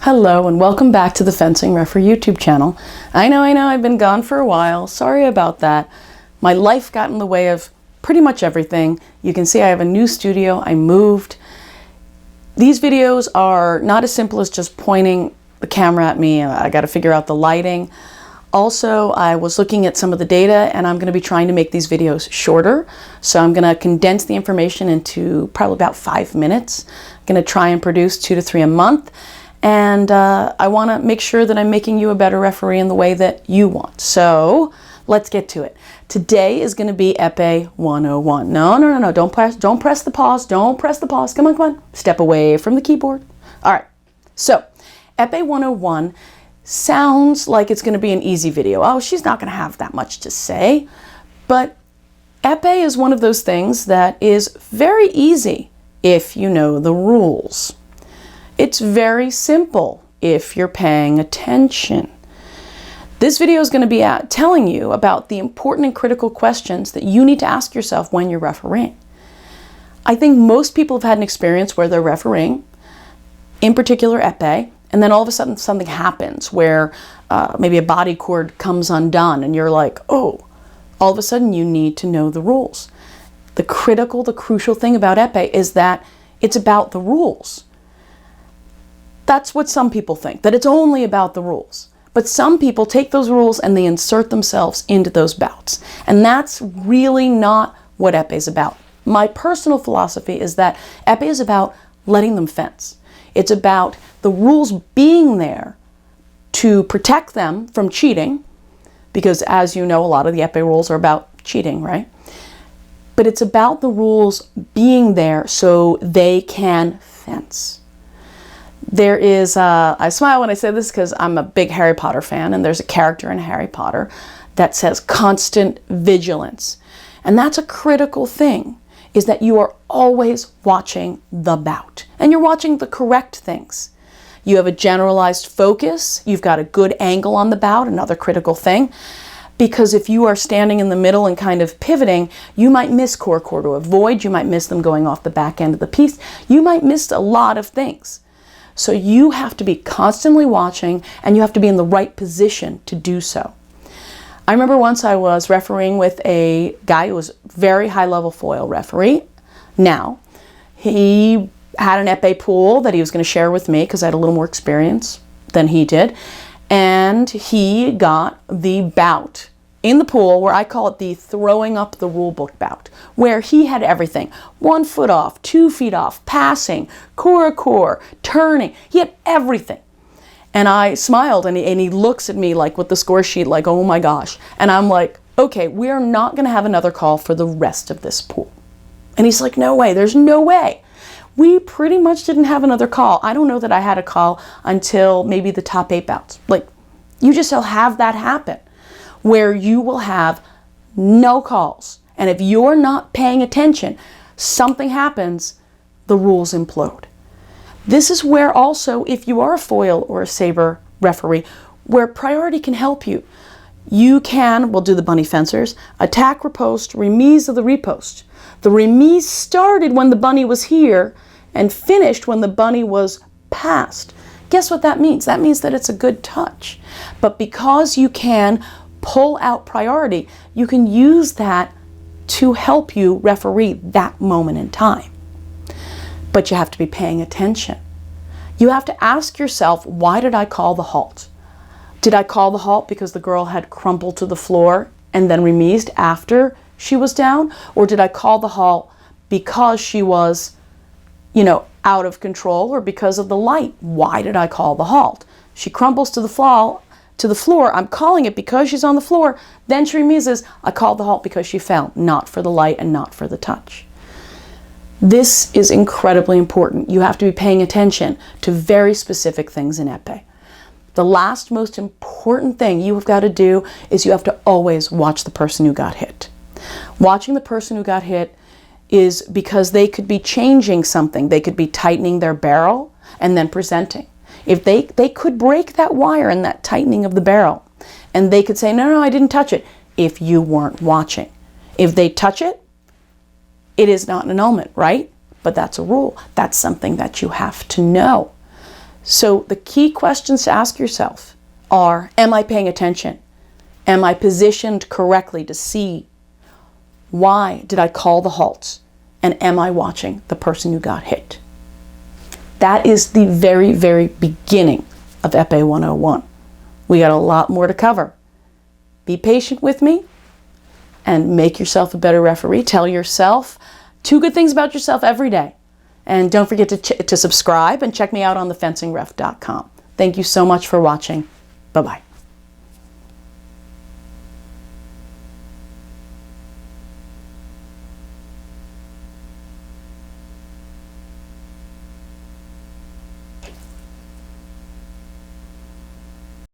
Hello and welcome back to the Fencing Referee YouTube channel. I know, I've been gone for a while. Sorry about that. My life got in the way of pretty much everything. You can see I have a new studio. I moved. These videos are not as simple as just pointing the camera at me. I got to figure out the lighting. Also, I was looking at some of the data and I'm going to be trying to make these videos shorter. So I'm going to condense the information into probably about 5 minutes. I'm going to try and produce 2 to 3 a month. And I want to make sure that I'm making you a better referee in the way that you want. So let's get to it. Today is going to be Epee 101. No. Don't press the pause. Don't press the pause. Come on. Step away from the keyboard. All right. So Epee 101 sounds like it's going to be an easy video. Oh, she's not going to have that much to say. But Epee is one of those things that is very easy if you know the rules. It's very simple if you're paying attention. This video is going to be telling you about the important and critical questions that you need to ask yourself when you're refereeing. I think most people have had an experience where they're refereeing, in particular epee, and then all of a sudden something happens where maybe a body cord comes undone and you're like, oh, all of a sudden you need to know the rules. The crucial thing about epee is that it's about the rules. That's what some people think, that it's only about the rules. But some people take those rules and they insert themselves into those bouts. And that's really not what epee is about. My personal philosophy is that epee is about letting them fence. It's about the rules being there to protect them from cheating, because as you know, a lot of the epee rules are about cheating, right? But it's about the rules being there so they can fence. There is, I smile when I say this because I'm a big Harry Potter fan, and there's a character in Harry Potter that says constant vigilance. And that's a critical thing, is that you are always watching the bout. And you're watching the correct things. You have a generalized focus. You've got a good angle on the bout, another critical thing. Because if you are standing in the middle and kind of pivoting, you might miss core to avoid. You might miss them going off the back end of the piece. You might miss a lot of things. So you have to be constantly watching, and you have to be in the right position to do so. I remember once I was refereeing with a guy who was very high-level foil referee. Now, he had an epee pool that he was going to share with me because I had a little more experience than he did. And he got the bout in the pool, where I call it the throwing up the rule book bout, where he had everything. 1 foot off, 2 feet off, passing, core, turning. He had everything. And I smiled, and he looks at me like with the score sheet like, oh my gosh. And I'm like, okay, we're not going to have another call for the rest of this pool. And he's like, no way, there's no way. We pretty much didn't have another call. I don't know that I had a call until maybe the top 8 bouts. Like, you just will have that happen, where you will have no calls. And if you're not paying attention, something happens, the rules implode. This is where also, if you are a foil or a saber referee, where priority can help you. You can, we'll do the bunny fencers, attack, riposte, remise of the repost. The remise started when the bunny was here and finished when the bunny was passed. Guess what that means? That means that it's a good touch. But because you can pull out priority, you can use that to help you referee that moment in time. But you have to be paying attention. You have to ask yourself, why did I call the halt? Did I call the halt because the girl had crumpled to the floor and then remised after she was down? Or did I call the halt because she was, out of control, or because of the light? Why did I call the halt? She crumbles to the floor. I'm calling it because she's on the floor. Then she remises. I called the halt because she fell, not for the light and not for the touch. This is incredibly important. You have to be paying attention to very specific things in epee. The last most important thing you have got to do is you have to always watch the person who got hit. Watching the person who got hit is because they could be changing something. They could be tightening their barrel and then presenting. If they could break that wire in that tightening of the barrel, and they could say, no, I didn't touch it, if you weren't watching. If they touch it, it is not an annulment, right? But that's a rule. That's something that you have to know. So the key questions to ask yourself are, am I paying attention? Am I positioned correctly to see? Why did I call the halt? And am I watching the person who got hit? That is the very, very beginning of Epee 101. We got a lot more to cover. Be patient with me and make yourself a better referee. Tell yourself 2 good things about yourself every day. And don't forget to subscribe and check me out on thefencingref.com. Thank you so much for watching. Bye-bye.